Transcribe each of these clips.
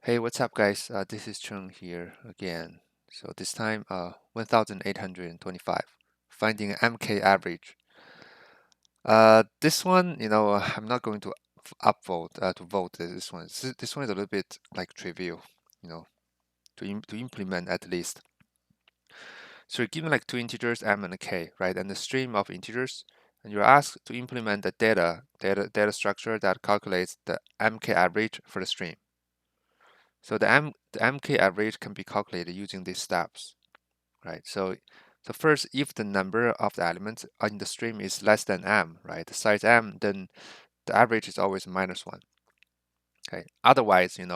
Hey, what's up, guys? This is Chung here again. So this time, 1825, finding an MK average. This one, I'm not going to upvote to vote this one. This one is a little bit like trivial, you know, to implement at least. So you're given like two integers m and k, right, and the stream of integers, and you're asked to implement the data structure that calculates the MK average for the stream. So the MK average can be calculated using these steps, right? So first, if the number of the elements in the stream is less than m, right, the size m, then the average is always -1. Okay. Otherwise, if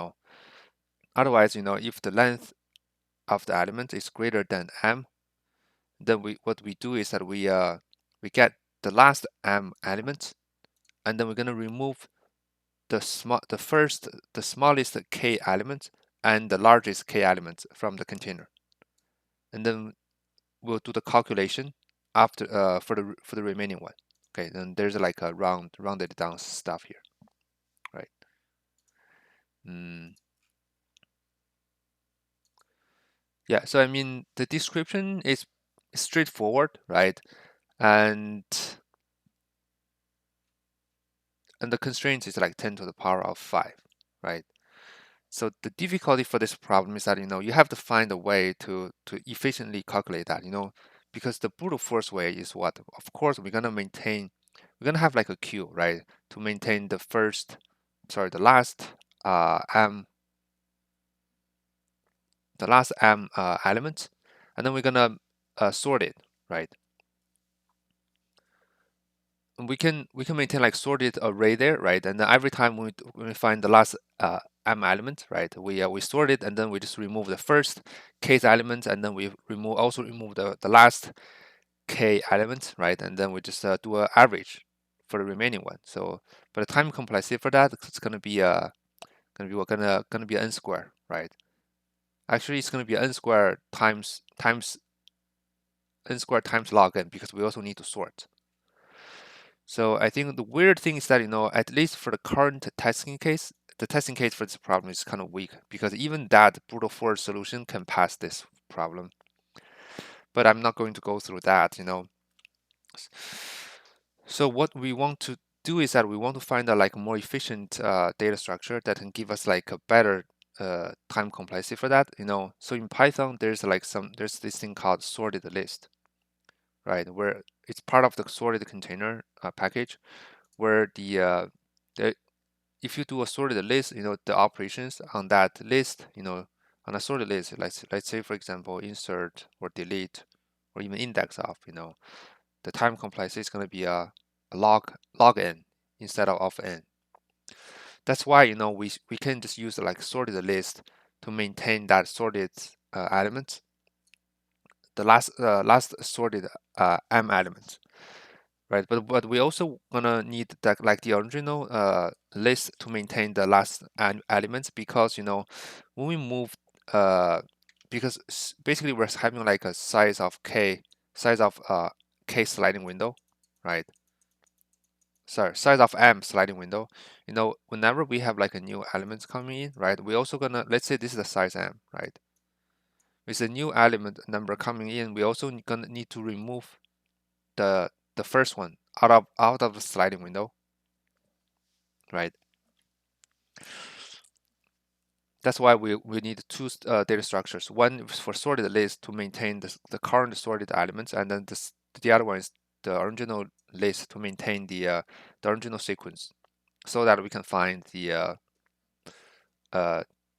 the length of the element is greater than m, then what we do is that we get the last m element, and then we're gonna remove the smallest k element and the largest k element from the container, and then we'll do the calculation after for the remaining one. Okay, then there's like a rounded down stuff here, right? Yeah, so I mean the description is straightforward, right? And the constraint is like 10 to the power of 5, right? So the difficulty for this problem is that you have to find a way to efficiently calculate that, because the brute force way is what? Of course, we're gonna have like a queue, right, to maintain the last m element, and then we're gonna sort it, right? And we can maintain like sorted array there, right? And then every time we find the last m element, right, we sort it, and then we just remove the first kth element, and then we also remove the last k element, right? And then we just do an average for the remaining one. So, but the time complexity for that, it's gonna be gonna be n squared, right? Actually, it's gonna be n squared times n squared times log n, because we also need to sort. So I think the weird thing is that, at least for the current testing case, the testing case for this problem is kind of weak, because even that brute force solution can pass this problem. But I'm not going to go through that. So what we want to do is that we want to find a like more efficient data structure that can give us like a better time complexity for that. So in Python, there's this thing called sorted list, right? Where it's part of the sorted container package, where the if you do a sorted list, the operations on that list, on a sorted list, let's say for example insert or delete or even index of, the time complexity is going to be a log n instead of n. That's why we can just use like sorted list to maintain that sorted element, the last sorted m element, right? But we also gonna need that like the original list to maintain the last elements, because when we move because basically we're having like a size of k sliding window, right? Sorry, size of m sliding window. Whenever we have like a new element coming in, right, we also gonna, let's say this is the size m, right? With a new element number coming in, we also gonna need to remove the first one out of the sliding window, right? That's why we need two data structures. One is for sorted list to maintain the current sorted elements, and then the other one is the original list to maintain the original sequence, so that we can find the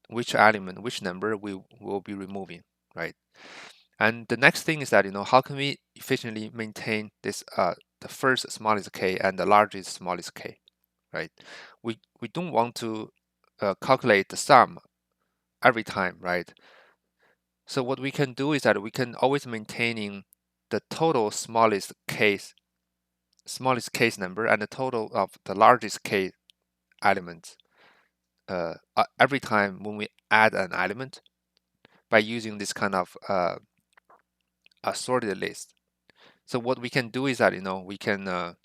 which element, which number we will be removing, right? And the next thing is that how can we efficiently maintain this the first smallest k and the largest smallest k, right? We don't want to calculate the sum every time, right? So what we can do is that we can always maintaining the total smallest case number and the total of the largest k elements every time when we add an element, by using this kind of a sorted list. So what we can do is that we can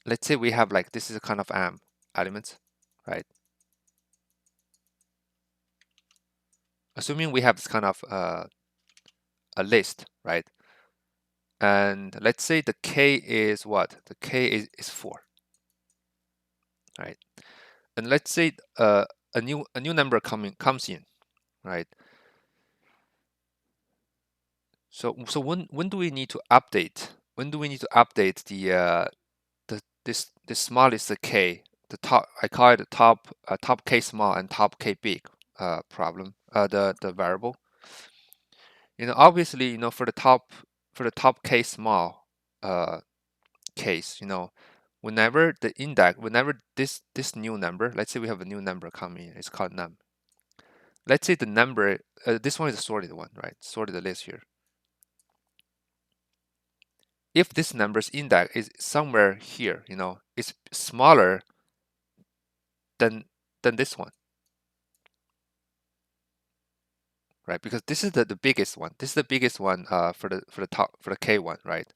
let's say we have like this is a kind of m element, right? assuming we have this kind of a list, right? And let's say the k is what? The k is 4, right? And let's say a new number comes in, right? So when do we need to update? When do we need to update this smallest k, the top, I call it the top k small and top k big problem, the variable. Obviously, for the top k small uh case, whenever this new number, let's say we have a new number coming in, it's called num. Let's say the number, this one is a sorted one, right? Sorted list here. If this number's index is somewhere here, it's smaller than this one, right? Because this is the biggest one. This is the biggest one for the k one, right?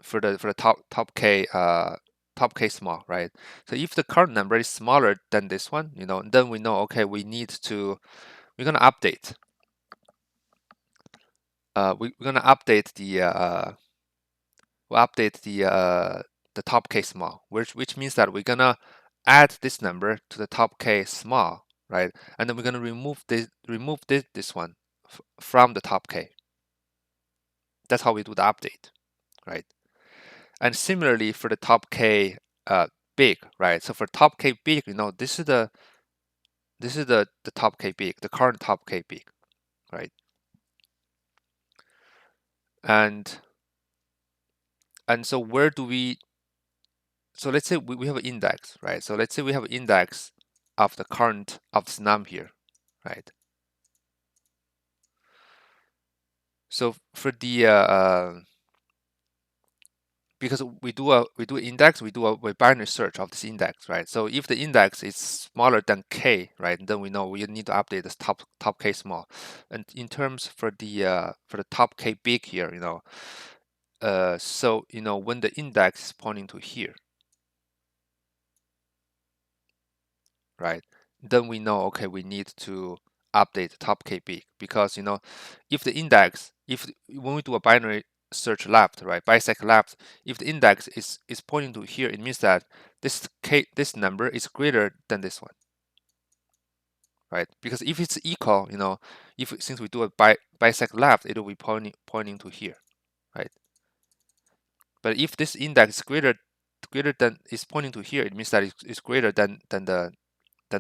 For the top k small, right? So if the current number is smaller than this one, then we know, okay, we're gonna update. We're gonna update the top k small, which means that we're gonna add this number to the top k small, right? And then we're gonna remove this one from the top k. That's how we do the update, right? And similarly for the top k big, right? So for top k big, this is the top k big, the current top k big, right? And so where do we? So let's say we have an index, right? So let's say we have an index of the current of this num here, right? So for the because we do index, we do a binary search of this index, right? So if the index is smaller than k, right, then we know we need to update this top k small. And in terms for the top k big here, so when the index is pointing to here, right, then we know, okay, we need to update top k big, because if the index, if when we do a binary search left, right, bisect left, if the index is pointing to here, it means that this number is greater than this one, right? Because if it's equal, if since we do a bisect left, it will be pointing to here, right? But if this index is greater than, is pointing to here, it means that it's greater than the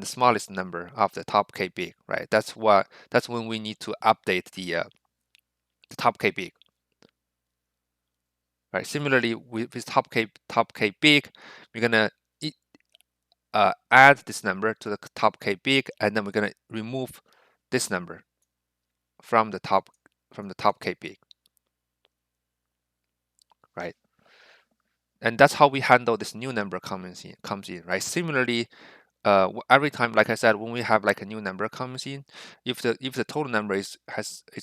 smallest number of the top k big, right? That's when we need to update the top k big, right? Similarly, with top k big, we're gonna add this number to the top k big, and then we're gonna remove this number from the top k big, right? And that's how we handle this new number comes in, right? Similarly, every time, like I said, when we have like a new number comes in, if the total number is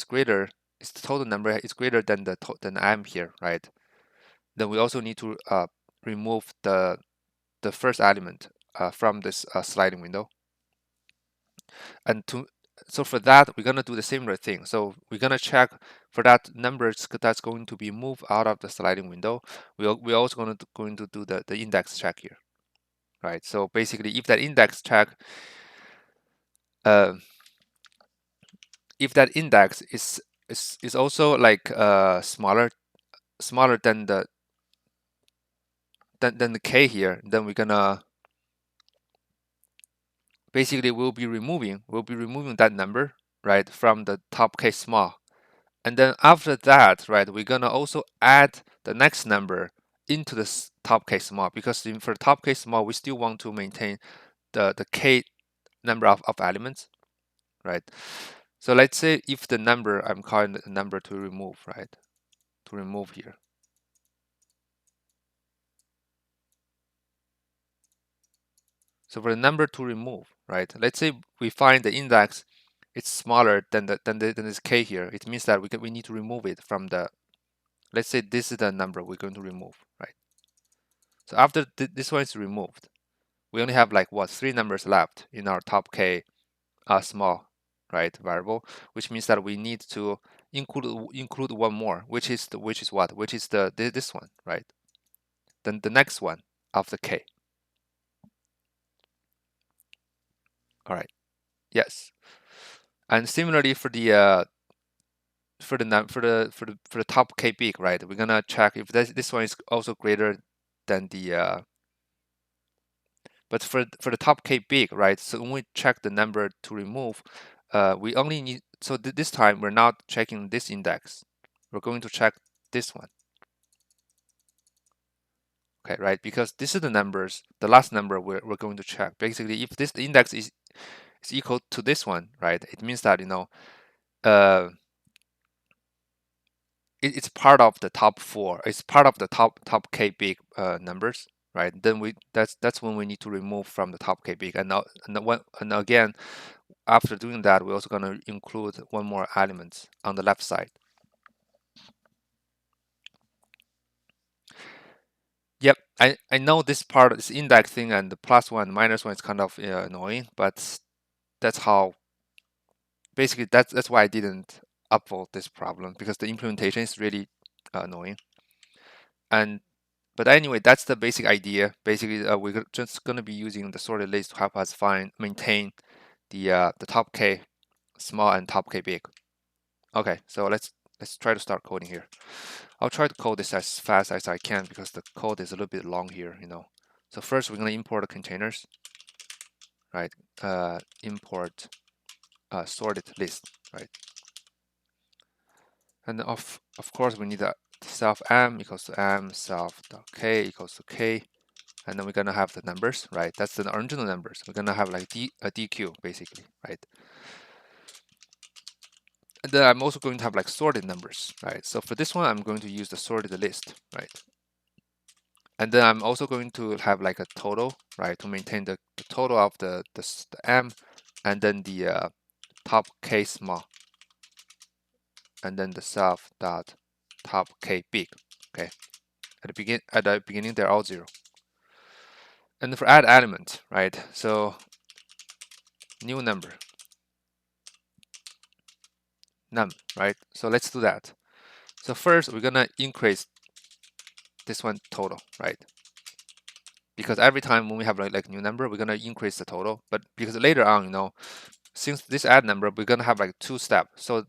greater, the total number is greater than than m here, right? Then we also need to remove the first element from this sliding window. And so for that, we're gonna do the similar thing. So we're gonna check for that number that's going to be moved out of the sliding window. We're also going to do the index check here, right? So basically, if that index check, uh, if that index is also like smaller than the k here, then we're gonna basically we'll be removing that number, right, from the top k small. And then after that, right, we're gonna also add the next number into the top k small, because for top k small, we still want to maintain the k number of elements, right? So let's say if the number, I'm calling the number to remove, right, to remove here. So for the number to remove, right, let's say we find the index it's smaller than this k here. It means that we need to remove it from the, let's say this is the number we're going to remove, right? So after this one is removed, we only have like what, 3 numbers left in our top k small, right, variable, which means that we need to include one more, which is what? Which is this one, right? Then the next one of the k. All right. Yes. And similarly for the top k big, right? We're gonna check if this one is also greater than the but for the top k big, right? So when we check the number to remove, we only need, so this time we're not checking this index. We're going to check this one. Okay, right? Because this is the numbers, the last number we're going to check. Basically, if this index is equal to this one, right? It means that uh, it's part of the top 4. It's part of the top k big numbers, right? Then that's when we need to remove from the top k big. And again, after doing that, we're also going to include one more element on the left side. Yep, I know this part is indexing and the +1, -1 is kind of annoying, but that's how, basically that's why I didn't upvote this problem, because the implementation is really annoying. And but anyway, that's the basic idea. Basically, we're just going to be using the sorted list to help us maintain the top k small and top k big. Okay, so let's try to start coding here. I'll try to code this as fast as I can because the code is a little bit long here, So first we're going to import the containers, right? Import sorted list, right? And of course we need a self m equals to m, self.k equals to k, and then we're gonna have the numbers, right? That's the original numbers. We're gonna have like a DQ basically, right? And then I'm also going to have like sorted numbers, right? So for this one, I'm going to use the sorted list, right? And then I'm also going to have like a total, right, to maintain the total of the m, and then the top k small, and then the self dot top k big. Okay, at the beginning they're all 0. And for add element, right? So new number, num, right? So let's do that. So first we're gonna increase this one total, right? Because every time when we have like new number, we're gonna increase the total. But because later on, since this add number, we're gonna have like 2 steps. So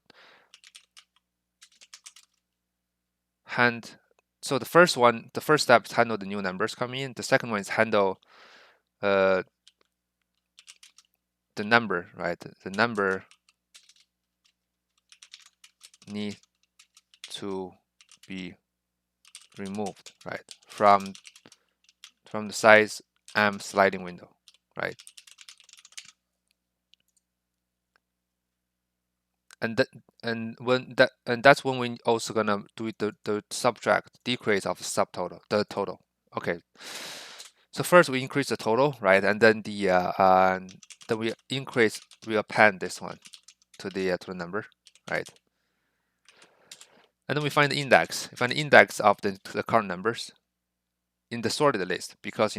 the first step is handle the new numbers coming in. The second one is handle the number, right? The number need to be removed, right? From the size m sliding window, right? And that's when we also gonna do the subtract decrease of the total. Okay. So first we increase the total, right? And then then we append this one to the number, right? And then we find the index. We find the index of the current numbers in the sorted list, because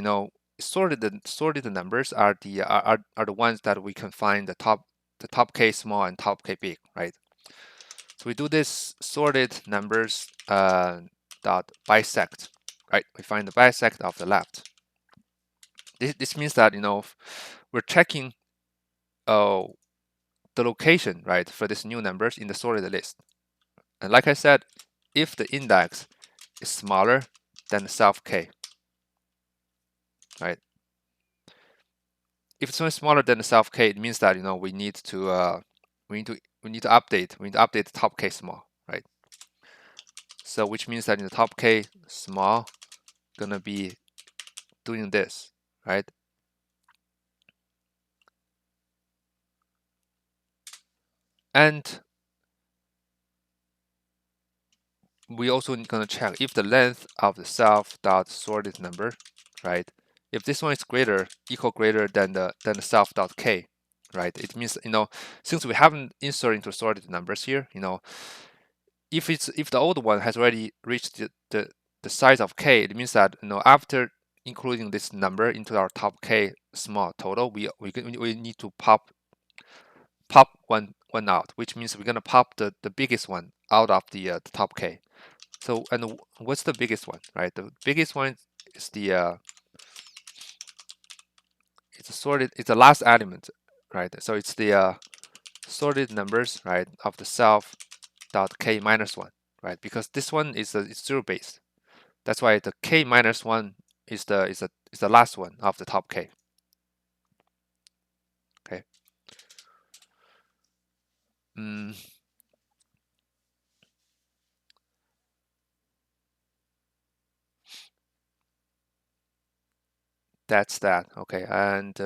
sorted numbers are the ones that we can find the top k small and top k big, right? So we do this sorted numbers dot bisect, right? We find the bisect of the left. This means that we're checking the location, right, for this new numbers in the sorted list. And like I said, if the index is smaller than the self k, right? If it's smaller than the self k, it means that we need to update the top k small, right? So which means that in the top k small gonna be doing this, right? And we also gonna check if the length of the self dot sorted number, right? If this one is greater than the self dot k, right? It means since we haven't inserted into sorted numbers here, if the old one has already reached the size of k, it means that after including this number into our top k small total, we need to pop pop one out, which means we're gonna pop the biggest one out of the top k. So and what's the biggest one, right? The biggest one is the it's a sorted, it's the last element, right? So it's the sorted numbers, right, of the self dot k minus one, right? Because this one is it's zero based. That's why the k minus one is the last one of the top k. Okay. Mm, that's that. Okay, and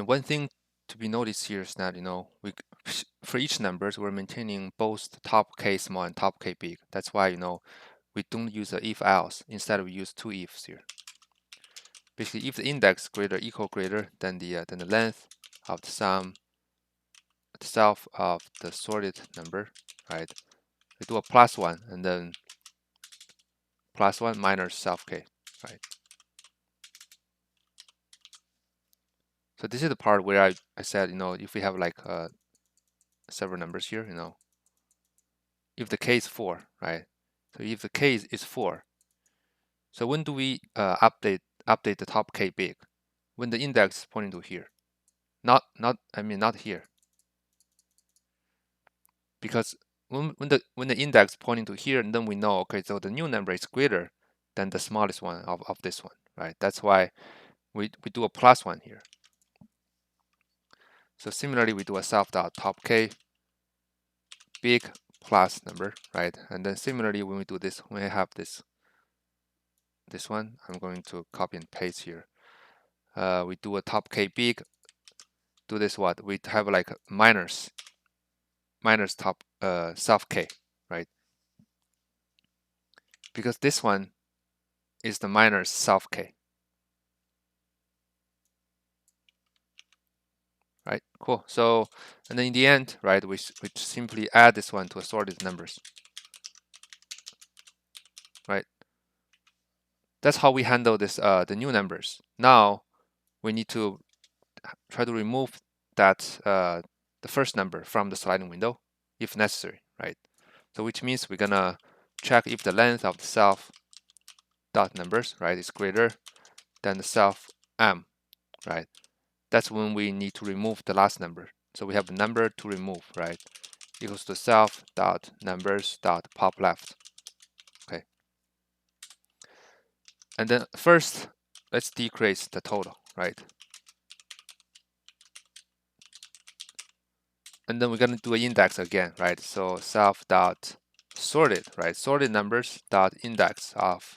one thing to be noticed here is that we for each numbers we're maintaining both the top k small and top k big. That's why we don't use a if else. Instead we use two ifs here. Basically, if the index greater equal greater than the length of the sum itself of the sorted number, right? We do a plus one and then plus one minus self k, right? So this is the part where I said, if we have like several numbers here, if the k is 4, right? So if the k is 4, so when do we update the top k big? When the index is pointing to here. Not here. Because when the index pointing to here, and then we know, okay, so the new number is greater than the smallest one of this one, right? That's why we do a plus one here. So similarly, we do a self dot top k big plus number, right? And then similarly, when we do this, when I have this one, I'm going to copy and paste here. We do a top k big. Do this what? We have like minus top self k, right? Because this one is the minus self k. Right, cool. So, and then in the end, right, we simply add this one to assorted numbers, right? That's how we handle this, the new numbers. Now, we need to try to remove that, the first number from the sliding window, if necessary, right? So, which means we're gonna check if the length of the self dot numbers, right, is greater than the self m, right? That's when we need to remove the last number. So we have a number to remove, right? Equals to self dot numbers dot pop left. Okay. And then first, let's decrease the total, right? And then we're gonna do an index again, right? So self dot sorted, right? Sorted numbers dot index of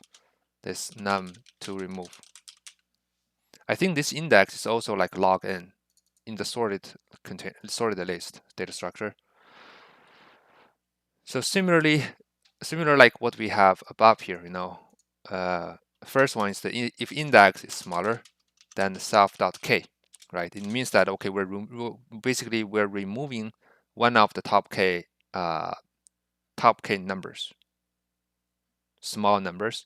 this num to remove. I think this index is also like log in the sorted list data structure. So similar like what we have above here, first one is if index is smaller than the self.k, right? It means that, okay, basically we're removing one of the top k numbers, small numbers.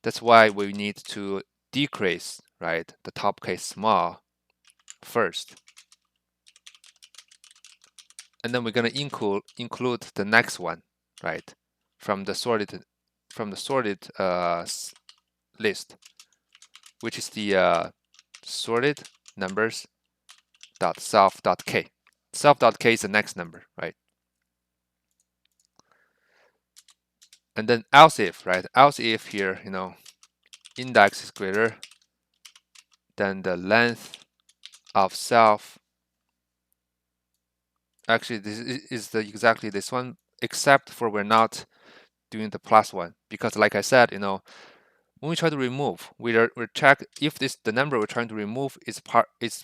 That's why we need to decrease, right, the top k small first, and then we're gonna include the next one, right, from the sorted list, which is the sorted numbers dot self dot k. Self dot k is the next number, right? And then else if, right? Else if here, index is greater than the length of self. Actually, this is exactly this one, except for we're not doing the plus one, because like I said, when we try to remove, we check if the number we're trying to remove is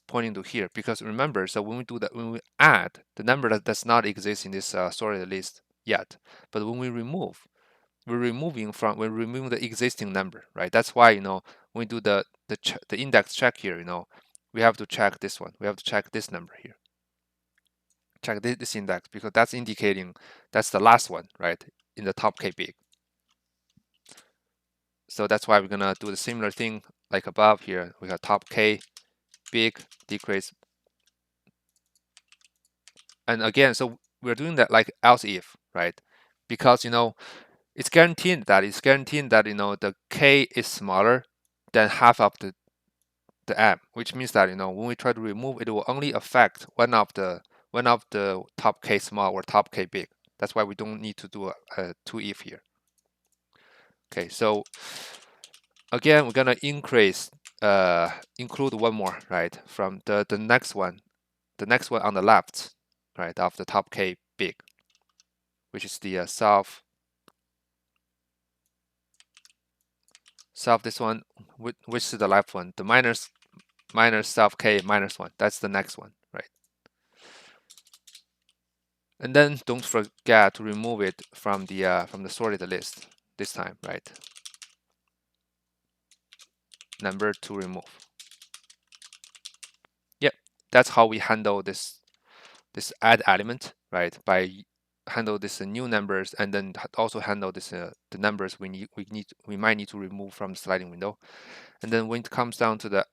pointing to here. Because remember, so when we add the number that does not exist in this sorted list yet, but when we remove, we're removing the existing number, right? That's why when we do the index check here, we have to check this one. We have to check this number here. Check this index, because that's indicating that's the last one, right, in the top k big. So that's why we're gonna do the similar thing like above here. We got top k, big, decrease. And again, so we're doing that like else if, right? Because it's guaranteed that the k is smaller than half of the m, which means that when we try to remove, it will only affect one of the top k small or top k big. That's why we don't need to do a to if here. Okay, so again, we're gonna include one more, right, from the next one, on the left, right, of the top k big, which is the self this one, which is the left one, the minus self k minus 1. That's the next one, right? And then don't forget to remove it from the sorted list this time, right? Number to remove. Yep, that's how we handle this add element, right? By handle this new numbers, and then also handle this the numbers we might need to remove from the sliding window. And then when it comes down to the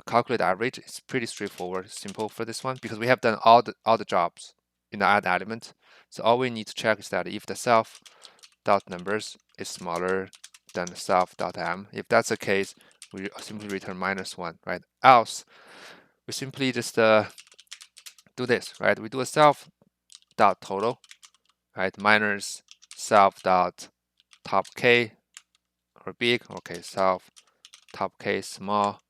calculate average, it's pretty straightforward, simple for this one, because we have done all the jobs in the add element. So all we need to check is that if the self dot numbers is smaller than the self dot m. If that's the case, we simply return -1, right? Else, we simply just do this, right? We do a self dot total, right? Minus self dot top k or big, okay, self top k small,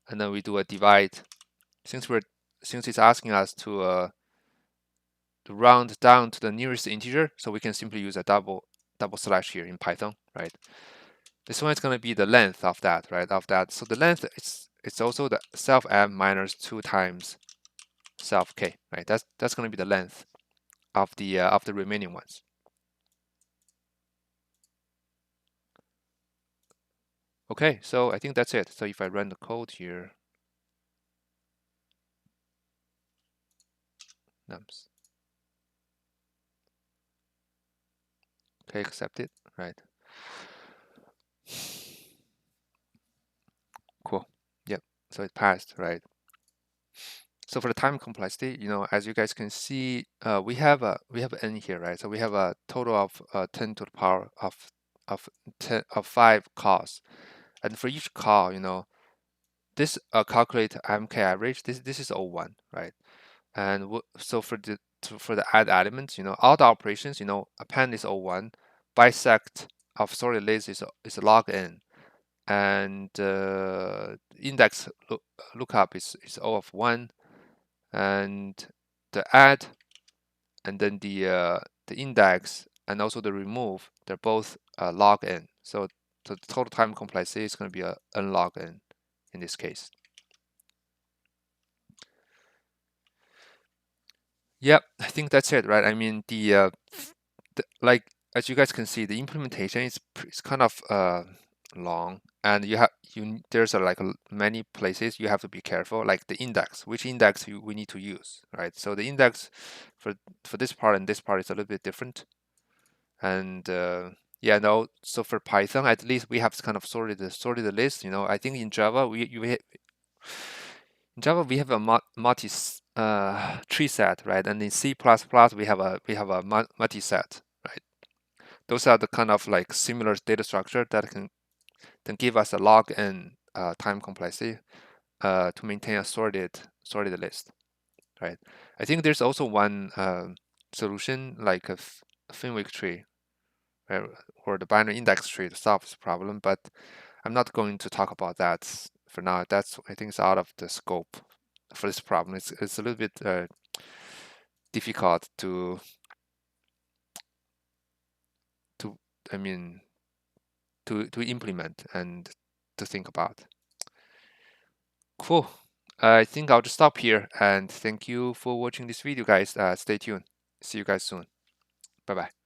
and then we do a divide. Since it's asking us to round down to the nearest integer, so we can simply use a double slash here in Python, right? This one is going to be the length of that, right? So the length it's also the self m minus 2 times self k, right? That's going to be the length of the remaining ones. Okay, so I think that's it. So if I run the code here, nums. Okay, accept it, right? Cool. Yep. So it passed, right? So for the time complexity, as you guys can see, we have n here, right? So we have a total of 10 to the power of 5 calls, and for each call, this calculate MK average. This is O1, right? And so for the add elements, all the operations, append is O1, bisect of sorted list is log n, and index lookup is O of 1, and the add, and then the index, and also the remove, they're both log n. So the total time complexity is going to be a n log n in this case. Yep, I think that's it, right? I mean, like as you guys can see, the implementation is kind of long, and there's like many places you have to be careful, like the index, which index we need to use, right? So the index for this part and this part is a little bit different, and yeah, no. So for Python, at least we have kind of sorted the list. I think in Java we have a multi tree set, right? And in C++ we have a multi set, right? Those are the kind of like similar data structure that can give us a log n time complexity to maintain a sorted list, right? I think there's also one solution like a Fenwick tree, right? Or the binary index tree to solve this problem, but I'm not going to talk about that for now. I think it's out of the scope for this problem. It's a little bit difficult to I mean to implement and to think about. Cool. I think I'll just stop here, and thank you for watching this video, guys. Stay tuned. See you guys soon. Bye bye.